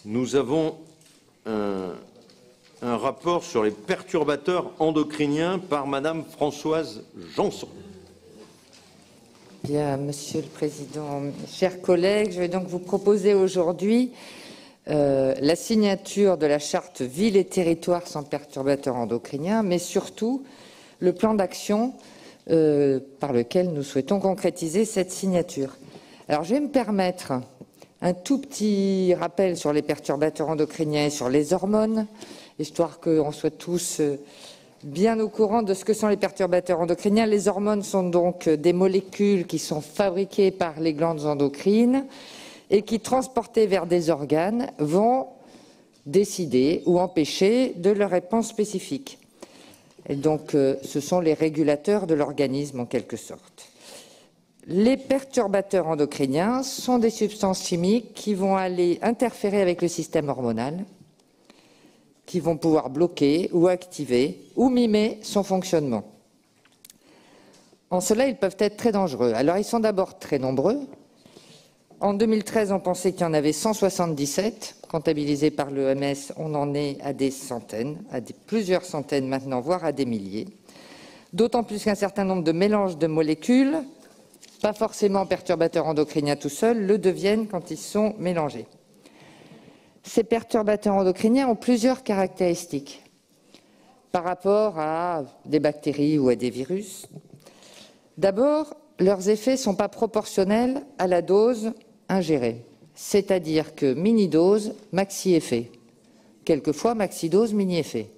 Nous avons un rapport sur les perturbateurs endocriniens par Madame Françoise Janson. Bien, Monsieur le Président, chers collègues, je vais donc vous proposer aujourd'hui la signature de la charte Villes et territoires sans perturbateurs endocriniens, mais surtout le plan d'action par lequel nous souhaitons concrétiser cette signature. Alors, je vais me permettre un tout petit rappel sur les perturbateurs endocriniens et sur les hormones, histoire qu'on soit tous bien au courant de ce que sont les perturbateurs endocriniens. Les hormones sont donc des molécules qui sont fabriquées par les glandes endocrines et qui, transportées vers des organes, vont décider ou empêcher de leur réponse spécifique. Et donc, ce sont les régulateurs de l'organisme en quelque sorte. Les perturbateurs endocriniens sont des substances chimiques qui vont aller interférer avec le système hormonal, qui vont pouvoir bloquer ou activer ou mimer son fonctionnement. En cela, ils peuvent être très dangereux. Alors, ils sont d'abord très nombreux. En 2013, on pensait qu'il y en avait 177, comptabilisés par l'OMS. On en est à des centaines, plusieurs centaines maintenant, voire à des milliers. D'autant plus qu'un certain nombre de mélanges de molécules, pas forcément perturbateurs endocriniens tout seuls, le deviennent quand ils sont mélangés. Ces perturbateurs endocriniens ont plusieurs caractéristiques par rapport à des bactéries ou à des virus. D'abord, leurs effets ne sont pas proportionnels à la dose ingérée, c'est-à-dire que mini-dose, maxi-effet. Quelquefois, maxi-dose, mini-effet.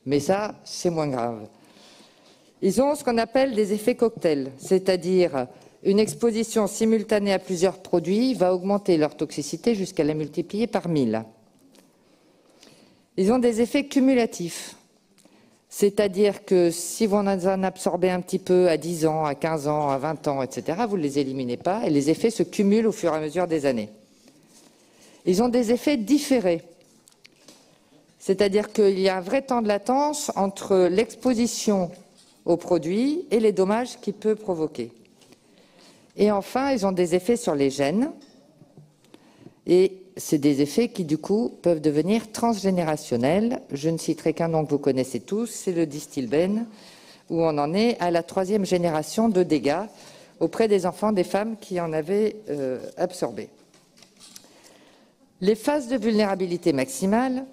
Mais ça, c'est moins grave. Ils ont ce qu'on appelle des effets cocktails, c'est-à-dire une exposition simultanée à plusieurs produits va augmenter leur toxicité jusqu'à la multiplier par 1000. Ils ont des effets cumulatifs, c'est-à-dire que si vous en absorbez un petit peu à 10 ans, à 15 ans, à 20 ans, etc., vous ne les éliminez pas et les effets se cumulent au fur et à mesure des années. Ils ont des effets différés, c'est-à-dire qu'il y a un vrai temps de latence entre l'exposition au produit et les dommages qu'il peut provoquer. Et enfin, ils ont des effets sur les gènes, et c'est des effets qui, du coup, peuvent devenir transgénérationnels. Je ne citerai qu'un nom que vous connaissez tous, c'est le distilbène, où on en est à la 3e génération de dégâts auprès des enfants, des femmes qui en avaient absorbé. Les phases de vulnérabilité maximale,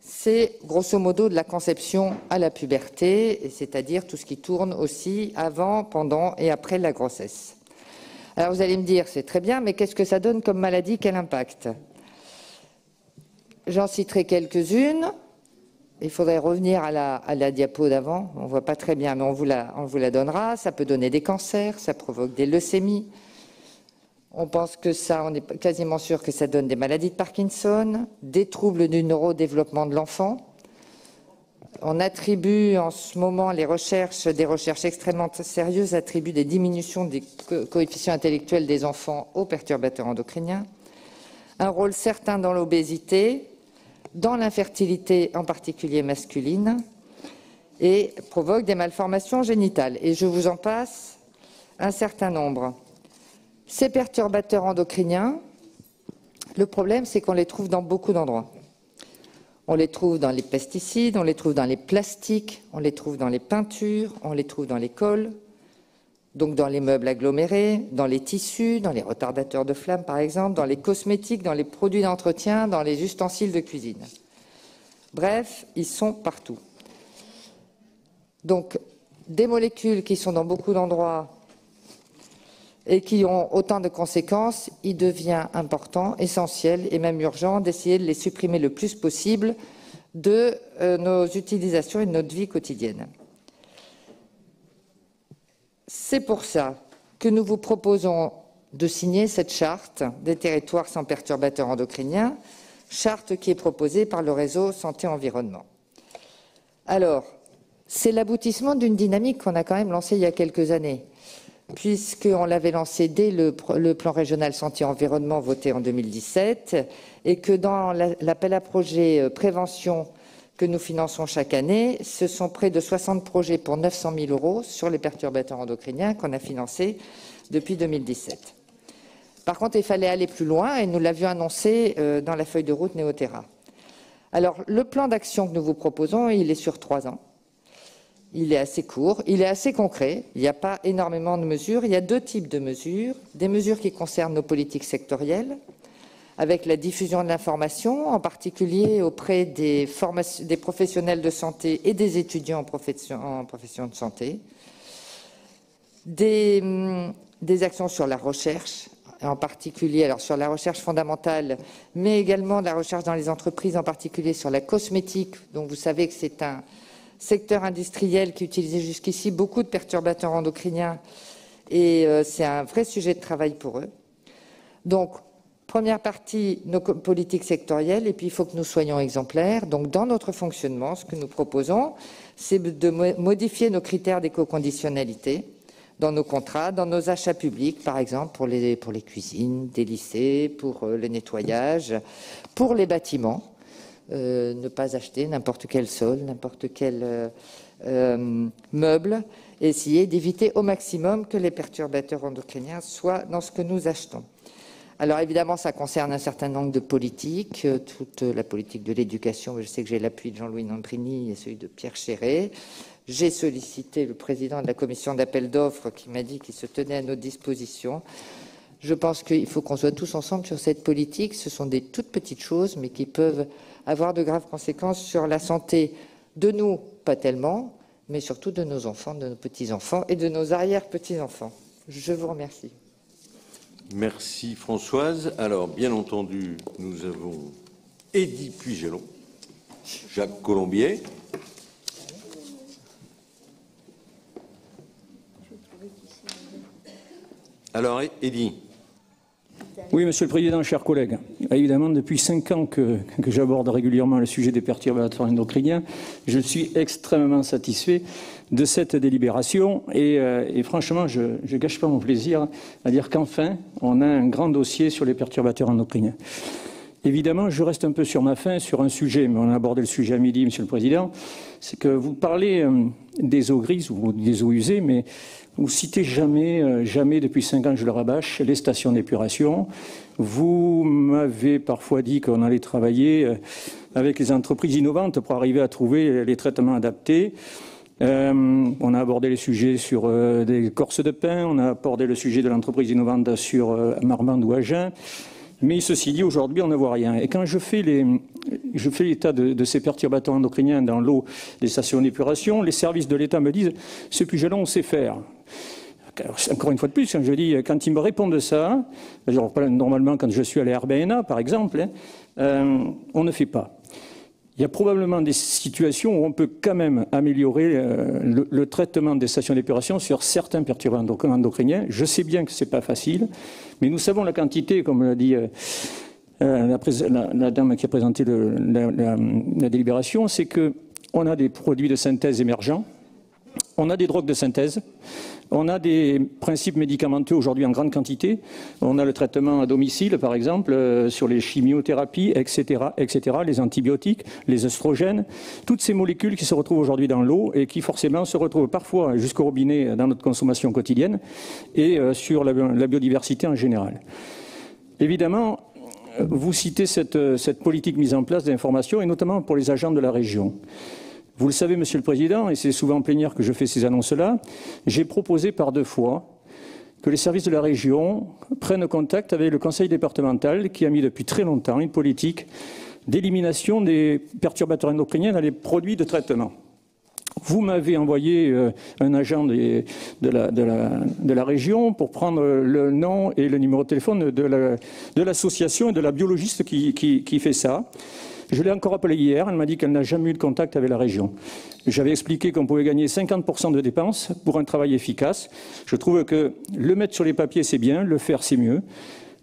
c'est grosso modo de la conception à la puberté, c'est-à-dire tout ce qui tourne aussi avant, pendant et après la grossesse. Alors vous allez me dire, c'est très bien, mais qu'est-ce que ça donne comme maladie, quel impact? J'en citerai quelques-unes. Il faudrait revenir à la diapo d'avant, on ne voit pas très bien, mais on vous la donnera. Ça peut donner des cancers, ça provoque des leucémies. On pense que ça, on est quasiment sûr que ça donne des maladies de Parkinson, des troubles du neurodéveloppement de l'enfant. On attribue en ce moment des recherches extrêmement sérieuses attribuent des diminutions des coefficients intellectuels des enfants aux perturbateurs endocriniens. Un rôle certain dans l'obésité, dans l'infertilité en particulier masculine, et provoque des malformations génitales. Et je vous en passe un certain nombre. Ces perturbateurs endocriniens, le problème, c'est qu'on les trouve dans beaucoup d'endroits. On les trouve dans les pesticides, on les trouve dans les plastiques, on les trouve dans les peintures, on les trouve dans les colles, donc dans les meubles agglomérés, dans les tissus, dans les retardateurs de flamme par exemple, dans les cosmétiques, dans les produits d'entretien, dans les ustensiles de cuisine. Bref, ils sont partout. Donc, des molécules qui sont dans beaucoup d'endroits et qui ont autant de conséquences, il devient important, essentiel et même urgent d'essayer de les supprimer le plus possible de nos utilisations et de notre vie quotidienne. C'est pour ça que nous vous proposons de signer cette charte des territoires sans perturbateurs endocriniens, charte qui est proposée par le réseau Santé-Environnement. Alors, c'est l'aboutissement d'une dynamique qu'on a quand même lancée il y a quelques années, puisqu'on l'avait lancé dès le plan régional santé-environnement voté en 2017 et que dans l'appel à projet prévention que nous finançons chaque année, ce sont près de 60 projets pour 900 000 € sur les perturbateurs endocriniens qu'on a financés depuis 2017. Par contre, il fallait aller plus loin et nous l'avions annoncé dans la feuille de route Néoterra. Alors, le plan d'action que nous vous proposons, il est sur 3 ans. Il est assez court, il est assez concret, il n'y a pas énormément de mesures. Il y a 2 types de mesures. Des mesures qui concernent nos politiques sectorielles, avec la diffusion de l'information, en particulier auprès des professionnels de santé et des étudiants en profession de santé. Des actions sur la recherche, en particulier alors sur la recherche fondamentale, mais également de la recherche dans les entreprises, en particulier sur la cosmétique, dont vous savez que c'est un secteur industriel qui utilisait jusqu'ici beaucoup de perturbateurs endocriniens et c'est un vrai sujet de travail pour eux. Donc, première partie, nos politiques sectorielles, et puis il faut que nous soyons exemplaires. Donc, dans notre fonctionnement, ce que nous proposons, c'est de modifier nos critères d'éco-conditionnalité dans nos contrats, dans nos achats publics, par exemple, pour les cuisines des lycées, pour le nettoyage, pour les bâtiments. Ne pas acheter n'importe quel sol, n'importe quel meuble, et essayer d'éviter au maximum que les perturbateurs endocriniens soient dans ce que nous achetons. Alors évidemment, ça concerne un certain nombre de politiques, toute la politique de l'éducation. Je sais que j'ai l'appui de Jean-Louis Nandrini et celui de Pierre Chéret. J'ai sollicité le président de la commission d'appel d'offres qui m'a dit qu'il se tenait à notre disposition. Je pense qu'il faut qu'on soit tous ensemble sur cette politique. Ce sont des toutes petites choses, mais qui peuvent avoir de graves conséquences sur la santé de nous, pas tellement, mais surtout de nos enfants, de nos petits-enfants et de nos arrière-petits-enfants. Je vous remercie. Merci Françoise. Alors, bien entendu, nous avons Eddy Puigelon, Jacques Colombier. Alors, Eddy. Oui, Monsieur le Président, chers collègues. Évidemment, depuis 5 ans que j'aborde régulièrement le sujet des perturbateurs endocriniens, je suis extrêmement satisfait de cette délibération et franchement, je ne gâche pas mon plaisir à dire qu'enfin, on a un grand dossier sur les perturbateurs endocriniens. Évidemment, je reste un peu sur ma faim sur un sujet, mais on a abordé le sujet à midi, Monsieur le Président, c'est que vous parlez des eaux grises ou des eaux usées, mais vous citez jamais depuis 5 ans, je le rabâche, les stations d'épuration. Vous m'avez parfois dit qu'on allait travailler avec les entreprises innovantes pour arriver à trouver les traitements adaptés. On a abordé les sujets sur des corses de pin, on a abordé le sujet de l'entreprise innovante sur Marmande ou Agen. Mais ceci dit, aujourd'hui, on ne voit rien. Et quand je fais l'état de ces perturbateurs endocriniens dans l'eau des stations d'épuration, les services de l'État me disent « ce Puigelon, on sait faire ». Encore une fois de plus, quand je dis, quand ils me répondent ça, genre, normalement quand je suis à la RBNA, par exemple, on ne fait pas. Il y a probablement des situations où on peut quand même améliorer le traitement des stations d'épuration sur certains perturbateurs endocriniens. Je sais bien que ce n'est pas facile, mais nous savons la quantité, comme l'a dit la dame qui a présenté la délibération, c'est qu'on a des produits de synthèse émergents, on a des drogues de synthèse, on a des principes médicamenteux aujourd'hui en grande quantité. On a le traitement à domicile, par exemple, sur les chimiothérapies, etc., les antibiotiques, les œstrogènes, toutes ces molécules qui se retrouvent aujourd'hui dans l'eau et qui forcément se retrouvent parfois jusqu'au robinet dans notre consommation quotidienne et sur la biodiversité en général. Évidemment, vous citez cette politique mise en place d'information et notamment pour les agents de la région. Vous le savez, Monsieur le Président, et c'est souvent en plénière que je fais ces annonces-là, j'ai proposé par 2 fois que les services de la région prennent contact avec le conseil départemental qui a mis depuis très longtemps une politique d'élimination des perturbateurs endocriniens dans les produits de traitement. Vous m'avez envoyé un agent de la région pour prendre le nom et le numéro de téléphone de l'association et de la biologiste qui fait ça. Je l'ai encore appelée hier, elle m'a dit qu'elle n'a jamais eu de contact avec la région. J'avais expliqué qu'on pouvait gagner 50% de dépenses pour un travail efficace. Je trouve que le mettre sur les papiers, c'est bien, le faire, c'est mieux.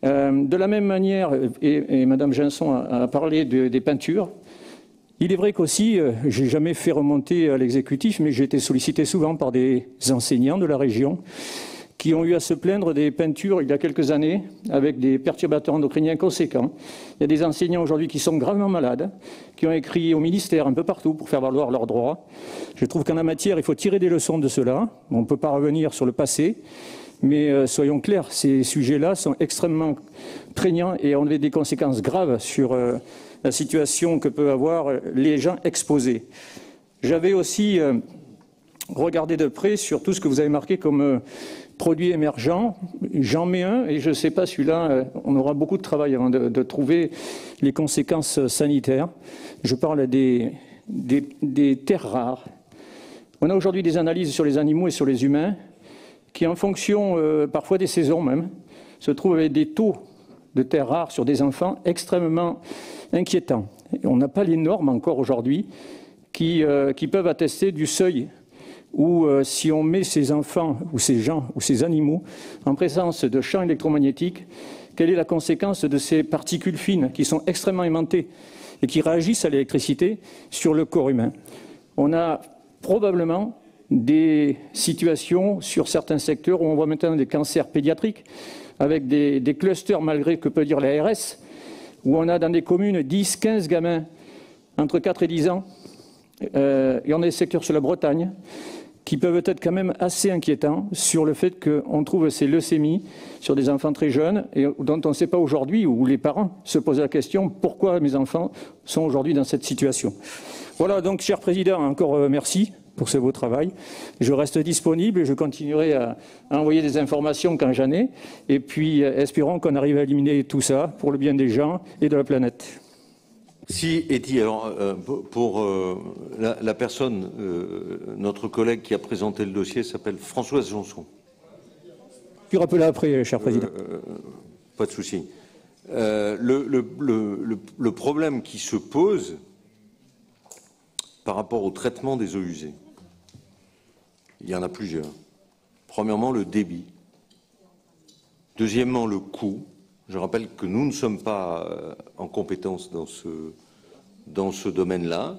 De la même manière, et Mme Janson a parlé des peintures, il est vrai qu'aussi, je n'ai jamais fait remonter à l'exécutif, mais j'ai été sollicité souvent par des enseignants de la région qui ont eu à se plaindre des peintures il y a quelques années avec des perturbateurs endocriniens conséquents. Il y a des enseignants aujourd'hui qui sont gravement malades, qui ont écrit au ministère un peu partout pour faire valoir leurs droits. Je trouve qu'en la matière, il faut tirer des leçons de cela. On ne peut pas revenir sur le passé, Mais soyons clairs, ces sujets-là sont extrêmement prégnants et ont des conséquences graves sur la situation que peuvent avoir les gens exposés. J'avais aussi regardé de près sur tout ce que vous avez marqué comme produits émergents. J'en mets un et je ne sais pas, celui-là, on aura beaucoup de travail avant de trouver les conséquences sanitaires. Je parle des terres rares. On a aujourd'hui des analyses sur les animaux et sur les humains qui, en fonction parfois des saisons même, se trouvent avec des taux de terres rares sur des enfants extrêmement inquiétants. Et on n'a pas les normes encore aujourd'hui qui peuvent attester du seuil où si on met ces enfants ou ces gens ou ces animaux en présence de champs électromagnétiques, quelle est la conséquence de ces particules fines qui sont extrêmement aimantées et qui réagissent à l'électricité sur le corps humain. On a probablement des situations sur certains secteurs où on voit maintenant des cancers pédiatriques avec des clusters, malgré que peut dire l'ARS, où on a dans des communes 10, 15 gamins entre 4 et 10 ans. Et on a des secteurs sur la Bretagne qui peuvent être quand même assez inquiétants sur le fait qu'on trouve ces leucémies sur des enfants très jeunes et dont on ne sait pas aujourd'hui, où les parents se posent la question pourquoi mes enfants sont aujourd'hui dans cette situation. Voilà, donc, cher Président, encore merci pour ce beau travail. Je reste disponible et je continuerai à envoyer des informations quand j'en ai. Et puis, espérons qu'on arrive à éliminer tout ça pour le bien des gens et de la planète. Si, Eddy, alors pour la personne, notre collègue qui a présenté le dossier s'appelle Françoise Janson. Je rappelle après, cher Président. Pas de souci. Le problème qui se pose par rapport au traitement des eaux usées, il y en a plusieurs. Premièrement, le débit. Deuxièmement, le coût. Je rappelle que nous ne sommes pas en compétence dans ce domaine-là.